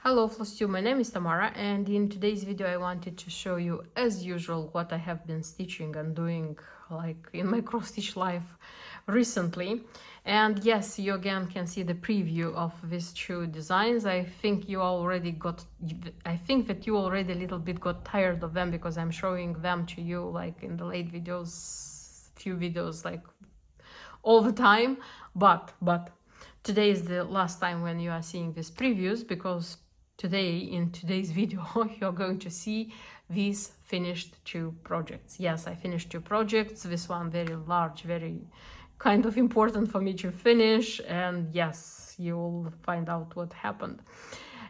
Hello Flosstube, my name is Tamara, and in today's video I wanted to show you, as usual, what I have been stitching and doing like in my cross-stitch life recently. And yes, you again can see the preview of these two designs. I think that you already a little bit got tired of them because I'm showing them to you like in the late videos, few videos like all the time, but today is the last time when you are seeing these previews, because today, in today's video, you're going to see these finished two projects. Yes, I finished two projects. This one very large, very kind of important for me to finish, and yes, you'll find out what happened.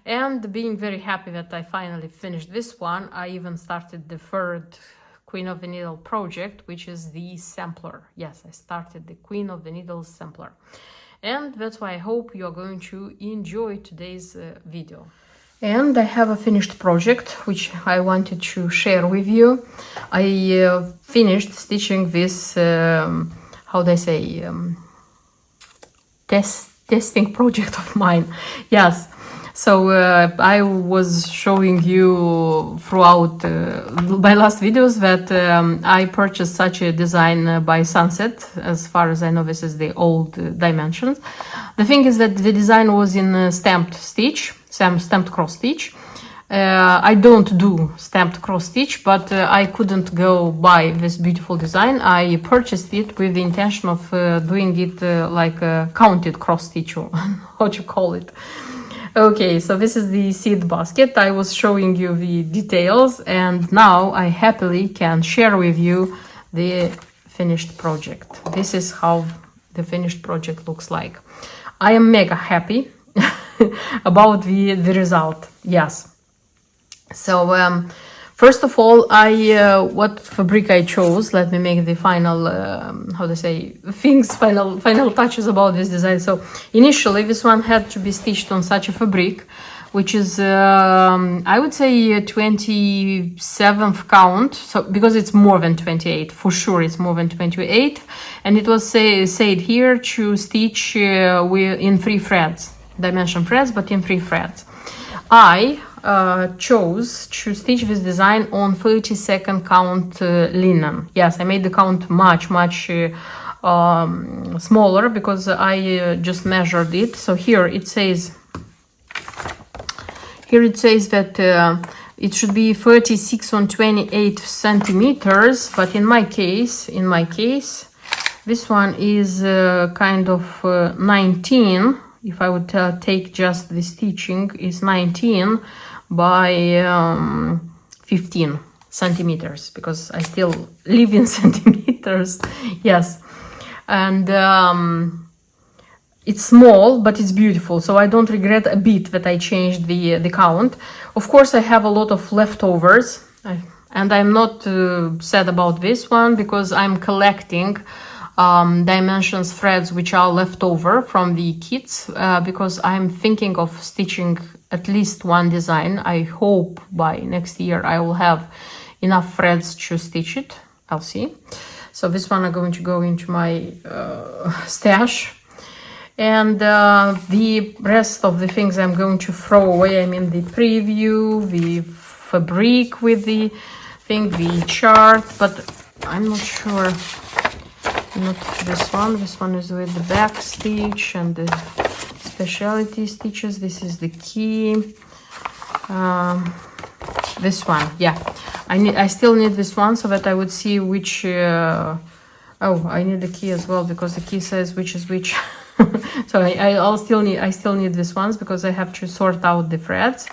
And being very happy that I finally finished this one, I even started the third Queen of the Needle project, which is the sampler. Yes, I started the Queen of the Needles sampler. And that's why I hope you are going to enjoy today's video. And I have a finished project which I wanted to share with you. I finished stitching this, how do I say, testing project of mine. Yes. So I was showing you throughout my last videos that I purchased such a design by Sunset. As far as I know, this is the old dimensions. The thing is that the design was in stamped stitch, stamped cross stitch. I don't do stamped cross stitch, but I couldn't go buy this beautiful design. I purchased it with the intention of doing it like a counted cross stitch, or how to call it. Okay, so this is the seed basket. I was showing you the details, and now I happily can share with you the finished project. This is how the finished project looks like. I am mega happy about the result. Yes. So first of all, what fabric I chose. Let me make the final, how to say, final touches about this design. So initially, this one had to be stitched on such a fabric, which is, I would say, 27th count. So because it's more than 28, for sure, it's more than 28, and it was said here to stitch in 3 threads, dimension threads, but in 3 threads. I chose to stitch this design on 32nd count linen. Yes, I made the count much smaller because I just measured it. So here it says that it should be 36 on 28 centimeters, but in my case, this one is kind of 19. If I would take just the stitching, is 19 by 15 centimeters, because I still live in centimeters. Yes, and it's small, but it's beautiful, so I don't regret a bit that I changed the count. Of course, I have a lot of leftovers, and I'm not sad about this one, because I'm collecting dimensions threads which are left over from the kits, because I'm thinking of stitching at least one design. I hope by next year I will have enough threads to stitch it. I'll see. So this one I'm going to go into my stash, and the rest of the things I'm going to throw away. I mean the preview, the fabric with the thing, the chart, but I'm not sure. Not this one. This one is with the back stitch and the specialty stitches. This is the key. This one, yeah. I still need this one so that I would see which. Oh, I need the key as well, because the key says which is which. So I still need this ones, because I have to sort out the threads,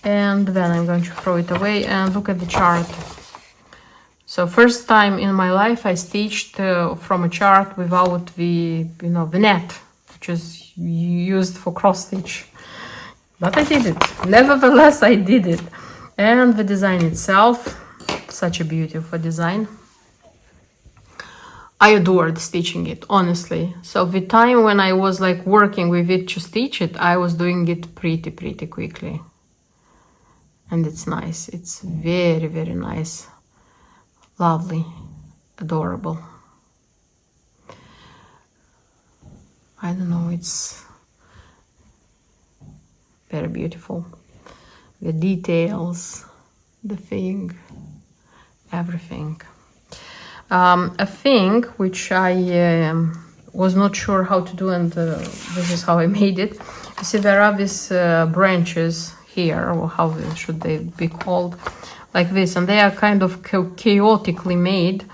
and then I'm going to throw it away. And look at the chart. So first time in my life I stitched from a chart without the, the net, which is used for cross stitch. But I did it. Nevertheless, I did it. And the design itself, such a beautiful design. I adored stitching it, honestly. So the time when I was like working with it to stitch it, I was doing it pretty quickly. And it's nice. It's very nice. Lovely, adorable. I don't know, it's very beautiful. the details, the thing, everything. A thing which I was not sure how to do, and this is how I made it. You see, there are these branches here, or how should they be called, like this, and they are kind of chaotically made.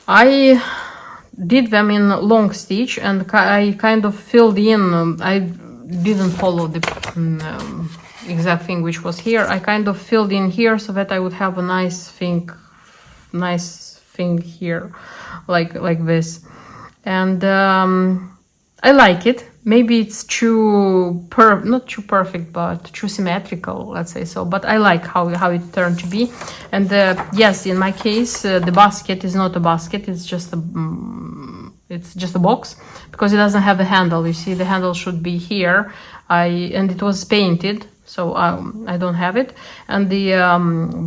I did them in long stitch, and I kind of filled in. I didn't follow the exact thing which was here. I kind of filled in here so that I would have a nice thing here, like this. And I like it. Maybe it's not too perfect, but too symmetrical, let's say so. But I like how it turned to be. And yes, in my case, the basket is not a basket. It's just a box, because it doesn't have a handle. You see, the handle should be here. And it was painted, so I don't have it. And the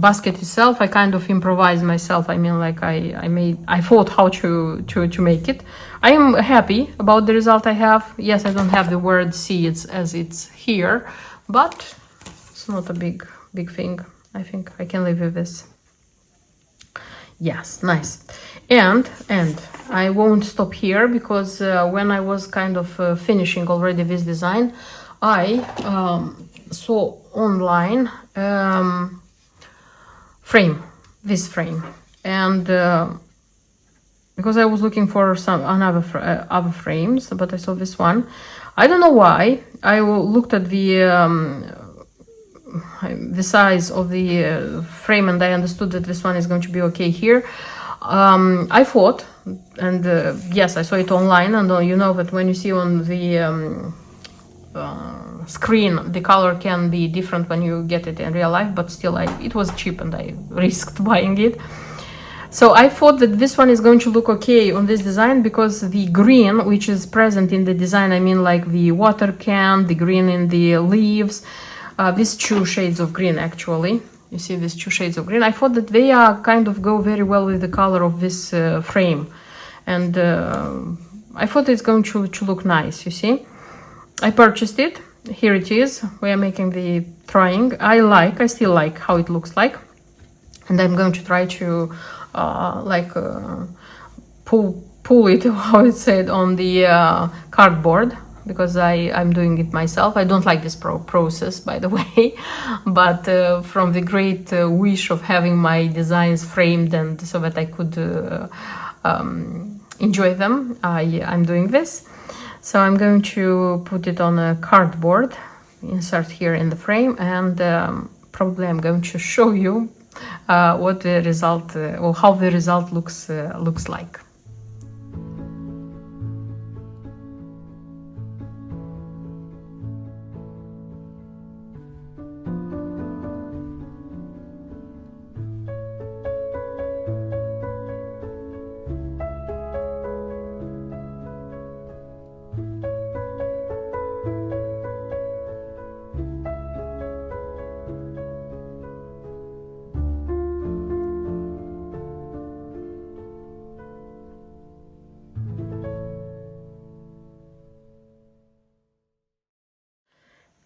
basket itself, I kind of improvised myself. I mean, like I thought how to make it. I am happy about the result I have. Yes, I don't have the word seeds as it's here, but it's not a big thing. I think I can live with this. Yes, nice. And I won't stop here, because when I was kind of finishing already this design, I saw online this frame, and because I was looking for some other frames, but I saw this one. I don't know why. I looked at the size of the frame, and I understood that this one is going to be okay here. I thought, and yes, I saw it online, and you know that when you see on the screen, the color can be different when you get it in real life, but still it was cheap and I risked buying it. So I thought that this one is going to look okay on this design, because the green which is present in the design, I mean, like the water can, the green in the leaves, these two shades of green, actually, you see these two shades of green, I thought that they are kind of go very well with the color of this frame, and I thought it's going to look nice. You see, I purchased it. Here it is. We are making the trying. I still like how it looks like, and I'm going to try to pull it, how it said, on the cardboard, because I'm doing it myself. I don't like this process, by the way, but from the great wish of having my designs framed, and so that I could enjoy them, I'm doing this. So I'm going to put it on a cardboard, insert here in the frame, and probably I'm going to show you what the result, or how the result looks like.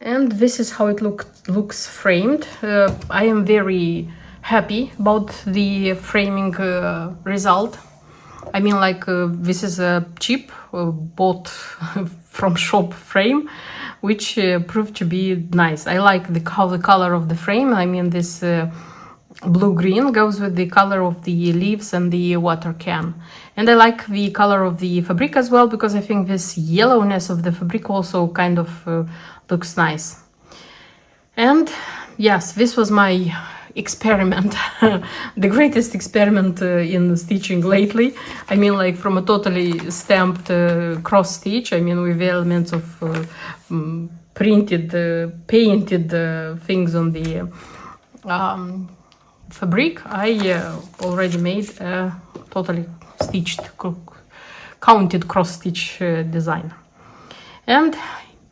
And this is how it looks framed. I am very happy about the framing result. I mean, like, this is a cheap bought from shop frame, which proved to be nice. I like how the color of the frame, I mean, this blue-green goes with the color of the leaves and the water can. And I like the color of the fabric as well, because I think this yellowness of the fabric also kind of looks nice. And yes, this was my experiment, the greatest experiment in stitching lately. I mean, like, from a totally stamped cross stitch, I mean, with the elements of printed, painted things on the fabric, I already made a totally stitched, counted cross stitch design. And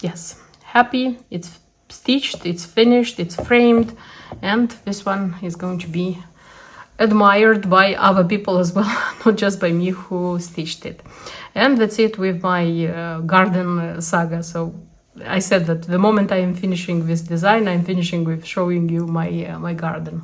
yes, happy, it's stitched, it's finished, it's framed, and this one is going to be admired by other people as well, not just by me who stitched it. And that's it with my garden saga. So I said that the moment I am finishing this design, I'm finishing with showing you my garden.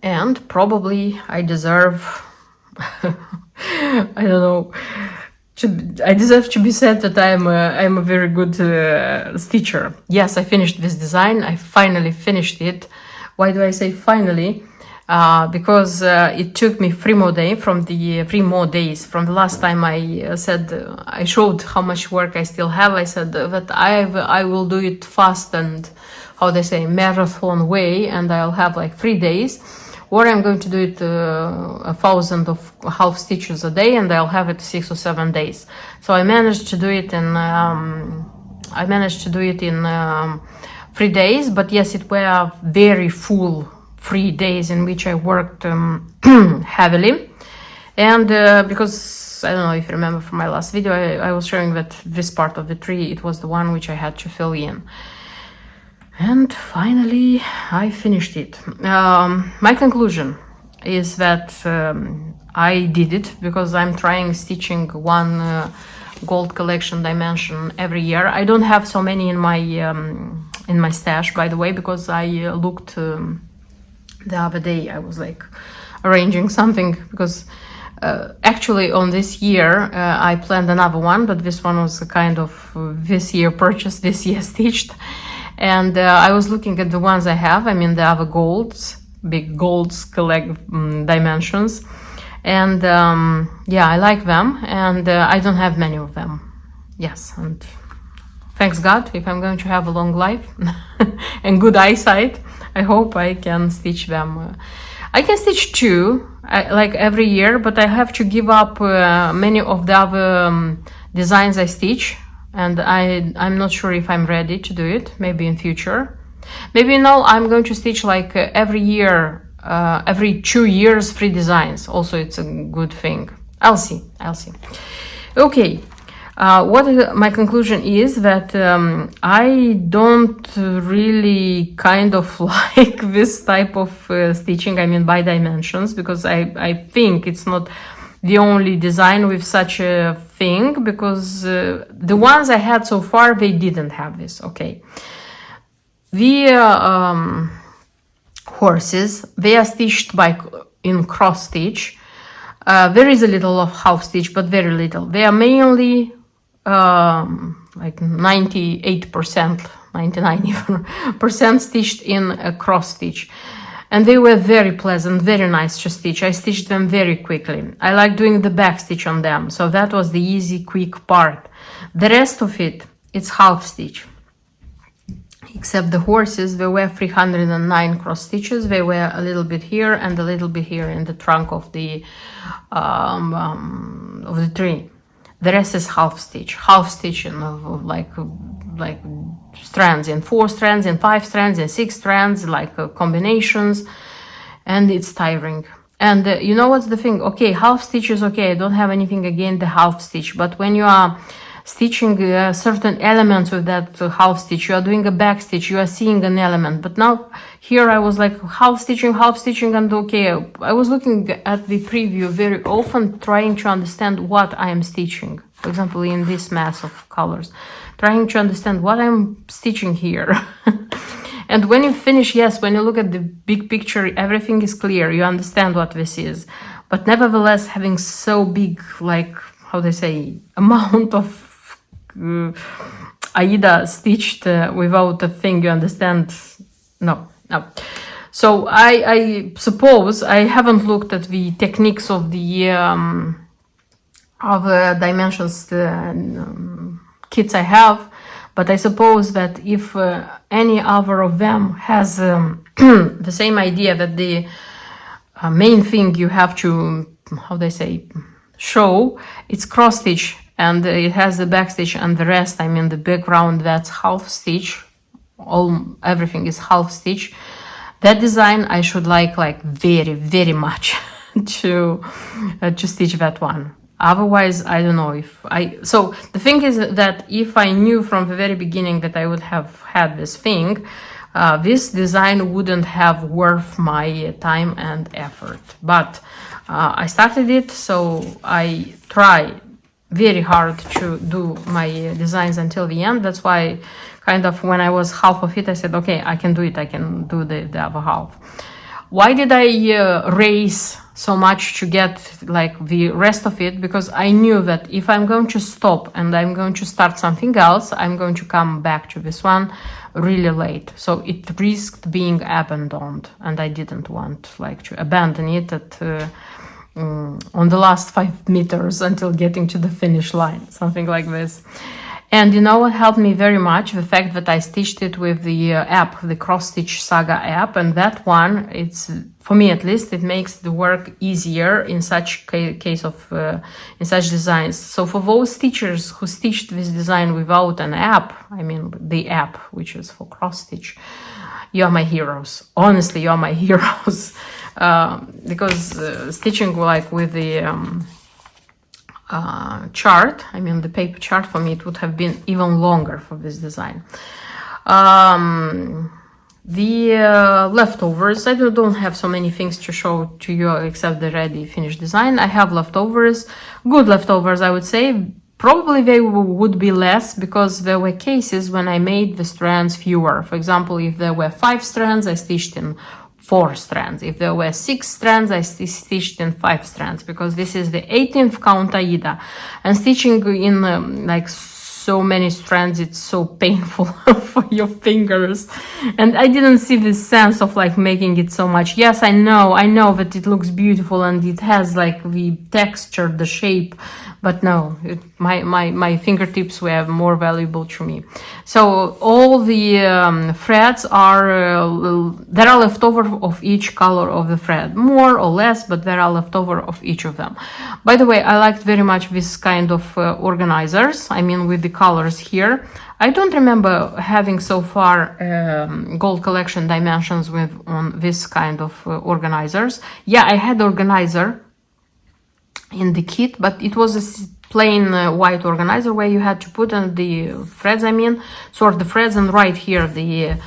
And probably I deserve, I don't know, I deserve to be said that I'm a very good stitcher. Yes, I finished this design. I finally finished it. Why do I say finally? Because it took me 3 more days from the last time I said I showed how much work I still have. I said that I will do it fast and how they say marathon way, and I'll have like 3 days. Or I'm going to do it 1,000 of half stitches a day, and I'll have it 6 or 7 days. So I managed to do it in 3 days. But yes, it were very full 3 days in which I worked heavily. And because I don't know if you remember from my last video, I was showing that this part of the tree, it was the one which I had to fill in. And finally, I finished it. My conclusion is that I did it because I'm trying stitching one gold collection dimension every year. I don't have so many in my stash, by the way, because I looked the other day. I was like arranging something because actually on this year I planned another one, but this one was a kind of this year purchased, this year stitched. And I was looking at the ones I have, I mean the other golds, big golds dimensions. And yeah, I like them, and I don't have many of them. Yes, and thanks God, if I'm going to have a long life and good eyesight, I hope I can stitch them. I can stitch 2, like every year, but I have to give up many of the other designs I stitch. And I'm not sure if I'm ready to do it, maybe in future. Maybe now I'm going to stitch like every year, every 2 years, 3 designs. Also, it's a good thing. I'll see. Okay, my conclusion is that I don't really kind of like this type of stitching, I mean by dimensions, because I think it's not the only design with such a thing, because the ones I had so far, they didn't have this. Okay, the horses, they are stitched in cross stitch. There is a little of half stitch, but very little. They are mainly like 98%, 99% stitched in a cross stitch. And they were very pleasant, very nice to stitch. I stitched them very quickly. I like doing the back stitch on them, so that was the easy, quick part. The rest of it, it's half stitch. Except the horses, there were 309 cross stitches. They were a little bit here and a little bit here in the trunk of the tree. The rest is half stitch of like strands, in 4 strands, in 5 strands, in 6 strands, like combinations, and it's tiring. And you know what's the thing? Okay, half stitch is okay. I don't have anything against the half stitch, but when you are stitching certain elements with that half stitch, you are doing a back stitch, you are seeing an element. But now here I was like half stitching, and okay, I was looking at the preview very often, trying to understand what I am stitching. For example, in this mass of colors, trying to understand what I'm stitching here. And when you finish, yes, when you look at the big picture, everything is clear, you understand what this is. But nevertheless, having so big, like, how they say, amount of Aida stitched without a thing, you understand? No. So I suppose I haven't looked at the techniques of the dimensions kits I have, but I suppose that if any other of them has the same idea, that the main thing you have to, how they say, show, it's cross stitch, and it has the back stitch, and the rest, I mean the background, that's half stitch, everything is half stitch. That design I should like very, very much to stitch that one. Otherwise, I don't know if so the thing is that if I knew from the very beginning that I would have had this thing, this design wouldn't have worth my time and effort. But I started it, so I try very hard to do my designs until the end. That's why kind of when I was half of it, I said, okay, I can do it. I can do the other half. Why did I race so much to get like the rest of it? Because I knew that if I'm going to stop and I'm going to start something else, I'm going to come back to this one really late. So it risked being abandoned, and I didn't want like to abandon it at on the last 5 meters until getting to the finish line, something like this. And you know what helped me very much? The fact that I stitched it with the app, the Cross Stitch Saga app, and that one, it's, for me at least, it makes the work easier in such case of, in such designs. So for those stitchers who stitched this design without an app, I mean the app, which is for cross stitch, you are my heroes. Honestly, you are my heroes. Because stitching like with the chart, I mean the paper chart, for me it would have been even longer for this design. The leftovers, I don't have so many things to show to you except the ready finished design. I have leftovers, good leftovers I would say. Probably they would be less because there were cases when I made the strands fewer. For example, if there were 5 strands, I stitched in 4 strands. If there were 6 strands, I stitched in 5 strands, because this is the 18th count Aida. And stitching in like so many strands, it's so painful for your fingers. And I didn't see this sense of like making it so much. Yes, I know that it looks beautiful and it has like the texture, the shape, but no, my fingertips were more valuable to me. So all the threads are, there are leftover of each color of the thread, more or less, but there are leftover of each of them. By the way, I liked very much this kind of organizers, I mean with the colors here. I don't remember having so far gold collection dimensions with on this kind of organizers. Yeah, I had organizer in the kit, but it was a plain white organizer where you had to put on the threads, I mean, sort the threads and write here the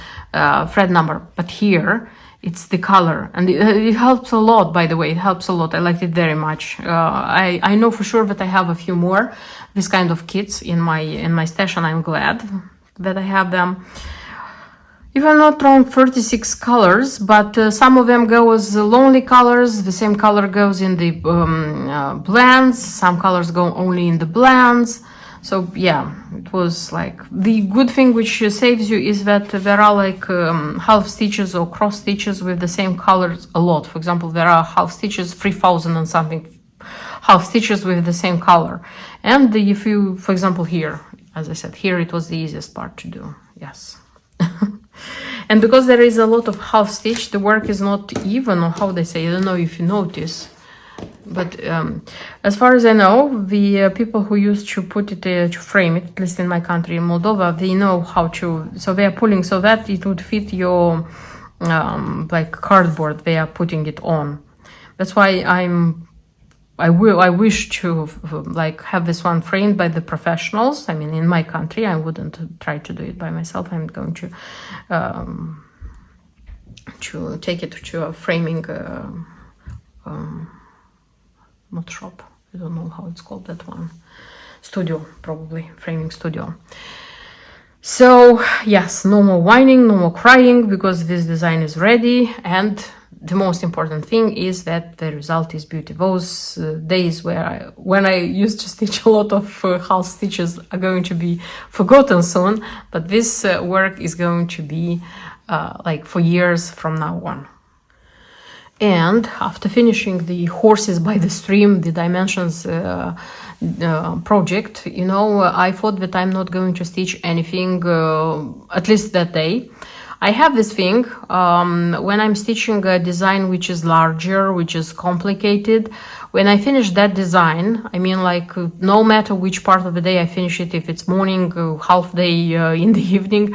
thread number. But here it's the color, and it helps a lot, by the way, it helps a lot. I liked it very much. I know for sure that I have a few more this kind of kits in my stash, and I'm glad that I have them. If I'm not wrong, 36 colors, but some of them go as lonely colors. The same color goes in the blends. Some colors go only in the blends. So yeah, it was like, the good thing which saves you is that there are like half stitches or cross stitches with the same colors a lot. For example, there are half stitches, 3000 and something half stitches with the same color. And if you, for example, here, as I said, here it was the easiest part to do. Yes. And because there is a lot of half stitch, the work is not even, or how they say, I don't know if you notice, but as far as I know, the people who used to put it to frame it, at least in my country, in Moldova, they know how to, so they are pulling so that it would fit your like cardboard they are putting it on. That's why I wish to like have this one framed by the professionals. I mean, in my country, I wouldn't try to do it by myself. I'm going to take it to a framing, not shop. I don't know how it's called, that one. Studio, probably, framing studio. So yes, no more whining, no more crying, because this design is ready. And the most important thing is that the result is beauty. Those days when I used to stitch a lot of half stitches are going to be forgotten soon, but this work is going to be like for years from now on. And after finishing the horses by the stream, the dimensions project, you know, I thought that I'm not going to stitch anything, at least that day. I have this thing, when I'm stitching a design which is larger, which is complicated, when I finish that design, I mean, like, no matter which part of the day I finish it, if it's morning, half day in the evening,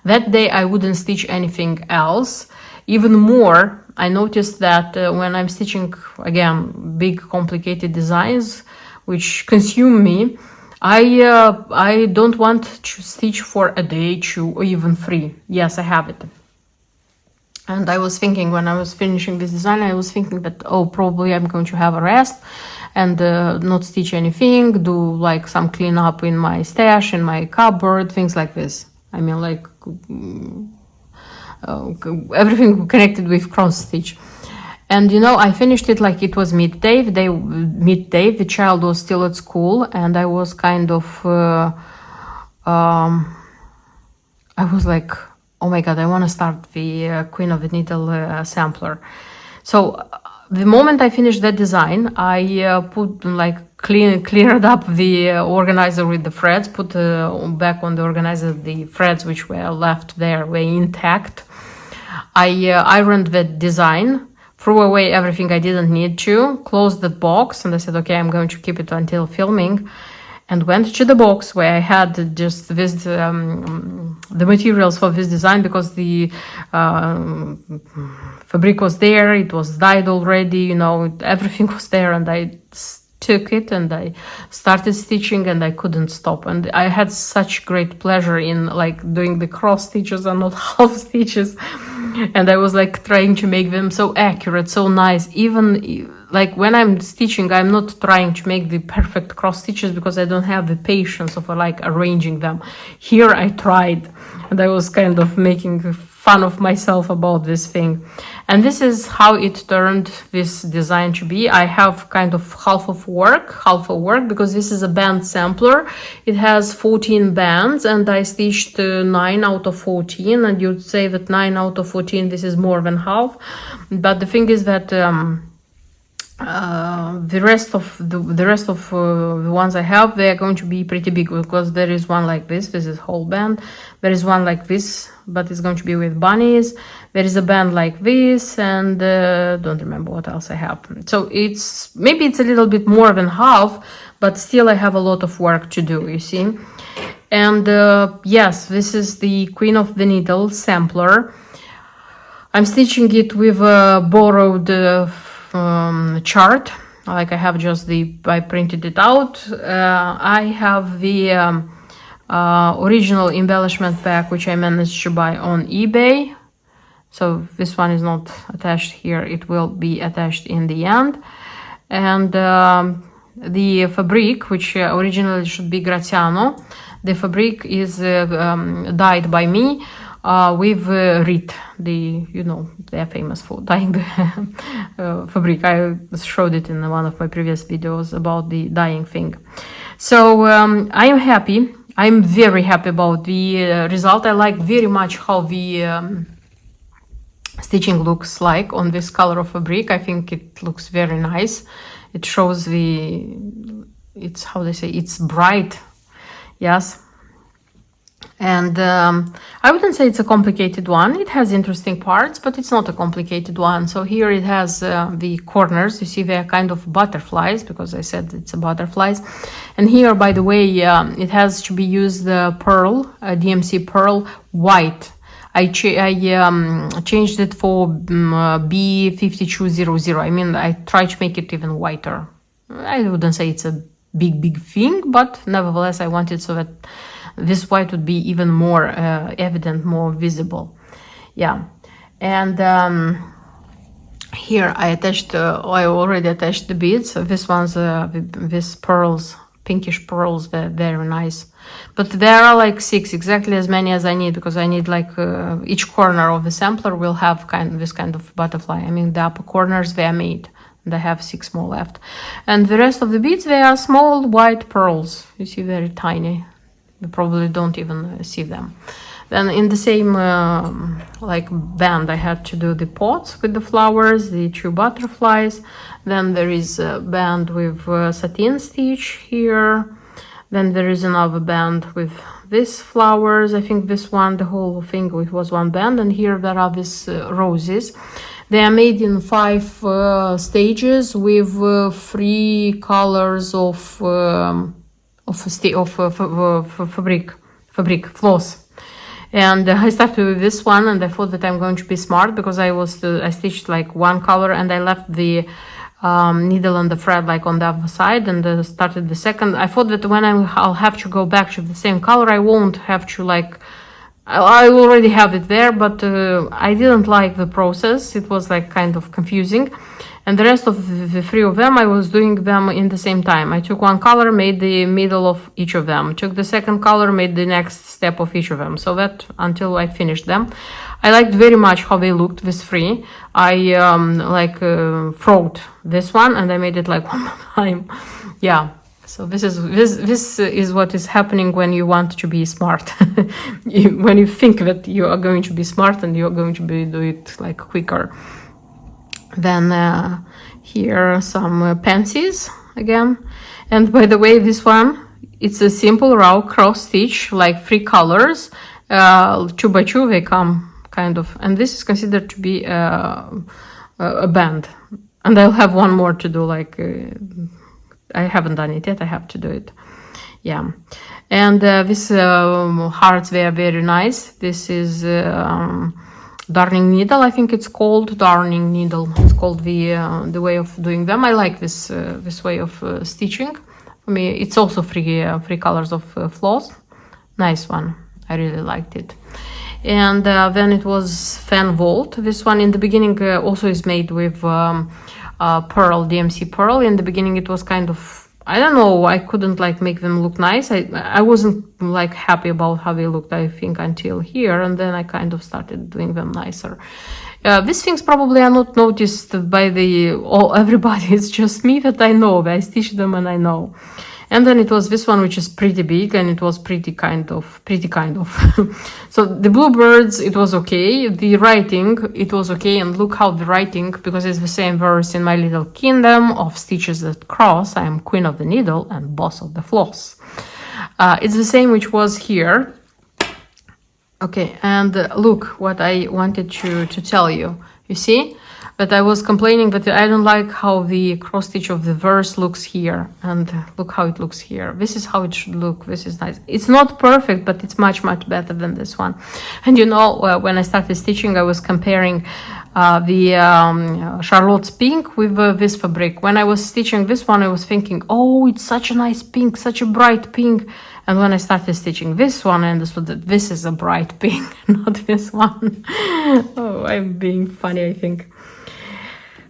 that day I wouldn't stitch anything else. Even more, I noticed that when I'm stitching, again, big complicated designs, which consume me, I don't want to stitch for a day, 2, or even 3. Yes, I have it. And I was thinking, when I was finishing this design, I was thinking that, oh, probably I'm going to have a rest and not stitch anything, do like some cleanup in my stash, in my cupboard, things like this. I mean, like everything connected with cross stitch. And you know, I finished it like it was midday. The child was still at school, and I was kind of, I was like, oh my god, I want to start the Queen of the Needle sampler. So the moment I finished that design, I put like cleared up the organizer with the threads, put back on the organizer the threads which were left there were intact. I ironed the design, threw away everything I didn't need to, closed the box, and I said, okay, I'm going to keep it until filming, and went to the box where I had just this the materials for this design, because the fabric was there, it was dyed already, you know, everything was there, and I took it and I started stitching, and I couldn't stop, and I had such great pleasure in like doing the cross stitches and not half stitches, and I was like trying to make them so accurate, so nice. Even like when I'm stitching, I'm not trying to make the perfect cross stitches because I don't have the patience of like arranging them. Here I tried, and I was kind of making fun of myself about this thing. And this is how it turned this design to be. I have kind of half of work because this is a band sampler. It has 14 bands, and I stitched 9 out of 14, and you'd say that 9 out of 14, this is more than half. But the thing is that the rest of the ones I have, they are going to be pretty big, because there is one like this is whole band, there is one like this, but it's going to be with bunnies, there is a band like this, and don't remember what else I have. So it's maybe it's a little bit more than half, but still I have a lot of work to do, you see. And yes, this is the Queen of the Needle sampler. I'm stitching it with a borrowed chart, like I have just I printed it out. I have the original embellishment pack, which I managed to buy on eBay. So this one is not attached here, it will be attached in the end. And the fabric, which originally should be Graziano, the fabric is dyed by me with Rit, they're famous for dyeing the fabric. I showed it in one of my previous videos about the dyeing thing. So I am happy. I'm very happy about the result. I like very much how the stitching looks like on this color of fabric. I think it looks very nice. It shows it's how they say, it's bright. Yes. And I wouldn't say it's a complicated one. It has interesting parts, but it's not a complicated one. So here it has the corners. You see they're kind of butterflies, because I said it's a butterflies. And here, by the way, it has to be used pearl, DMC pearl white. I changed it for B5200. I mean, I tried to make it even whiter. I wouldn't say it's a big thing, but nevertheless, I wanted so that this white would be even more evident, more visible. Yeah. And here I already attached the beads. This one's these pearls, pinkish pearls, they're very nice. But there are like 6, exactly as many as I need, because I need like each corner of the sampler will have this kind of butterfly. I mean, the upper corners, they are made. And I have 6 more left. And the rest of the beads, they are small white pearls. You see, very tiny. You probably don't even see them. Then in the same like band, I had to do the pots with the flowers, the 2 butterflies. Then there is a band with satin stitch here. Then there is another band with these flowers. I think this one, the whole thing, it was one band. And here there are these roses. They are made in 5 stages with 3 colors of fabric floss. And I started with this one, and I thought that I'm going to be smart, because I stitched like one color, and I left the needle and the thread like on the other side, and started the second. I thought that when I'll have to go back to the same color, I won't have to like, I already have it there, but I didn't like the process. It was like kind of confusing. And the rest of the three of them, I was doing them in the same time. I took one color, made the middle of each of them. Took the second color, made the next step of each of them. So that until I finished them. I liked very much how they looked, these three. I frothed this one and I made it like one more time. Yeah. So this is what is happening when you want to be smart. When you think that you are going to be smart and you are going to do it like quicker. Then here are some pansies again. And by the way, this one, it's a simple raw cross stitch, like 3 colors, 2 by 2 they come kind of. And this is considered to be a band. And I'll have one more to do, like I haven't done it yet, I have to do it. Yeah. And this hearts, they are very nice. This is darning needle, I think it's called darning needle. It's called the way of doing them. I like this way of stitching. For me, it's also three colors of floss. Nice one. I really liked it. And then it was Fan Vault. This one in the beginning also is made with pearl, DMC pearl. In the beginning it was kind of, I don't know, I couldn't like make them look nice. I wasn't like happy about how they looked, I think, until here, and then I kind of started doing them nicer. These things probably are not noticed by everybody. It's just me that I know. I stitch them and I know. And then it was this one, which is pretty big, and it was pretty kind of. So the bluebirds, it was okay. The writing, it was okay. And look how the writing, because it's the same verse in My Little Kingdom of Stitches That Cross. I am queen of the needle and boss of the floss. It's the same which was here. Okay, and look what I wanted to tell you. You see? But I was complaining that I don't like how the cross stitch of the verse looks here, and look how it looks here. This is how it should look. This is nice. It's not perfect, but it's much better than this one. And you know, when I started stitching, I was comparing the Charlotte's Pink with this fabric. When I was stitching this one, I was thinking, oh, it's such a nice pink, such a bright pink. And when I started stitching this one, I understood that this is a bright pink, not this one. Oh, I'm being funny, I think.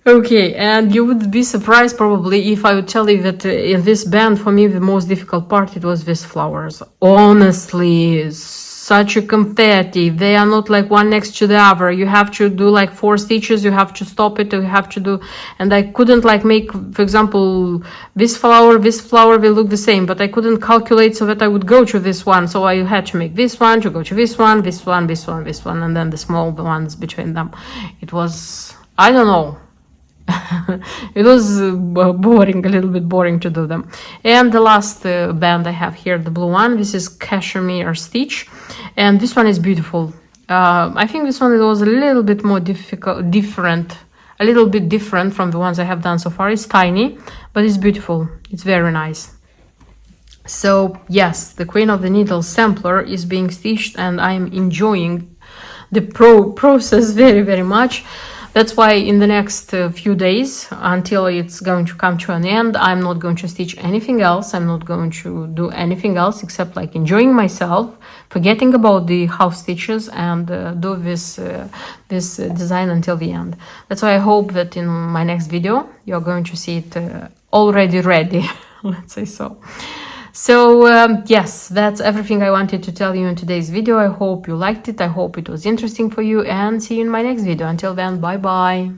Okay, and you would be surprised probably if I would tell you that in this band, for me, the most difficult part, it was these flowers. Honestly, such a confetti. They are not like one next to the other. You have to do like 4 stitches, you have to stop it, you have to do, and I couldn't like make, for example, this flower, they look the same, but I couldn't calculate so that I would go to this one. So I had to make this one, to go to this one, this one, this one, this one, and then the small ones between them. It was, I don't know. It was boring, a little bit boring to do them. And the last band I have here, the blue one, this is Cashmere Stitch, and this one is beautiful. I think this one was a little bit more different from the ones I have done so far. It's tiny, but it's beautiful. It's very nice. So yes, the Queen of the Needle sampler is being stitched, and I'm enjoying the process very much. That's why in the next few days, until it's going to come to an end, I'm not going to stitch anything else. I'm not going to do anything else except like enjoying myself, forgetting about the half stitches, and do this design until the end. That's why I hope that in my next video, you're going to see it already ready, let's say so. So yes, that's everything I wanted to tell you in today's video. I hope you liked it. I hope it was interesting for you, and see you in my next video. Until then, bye bye.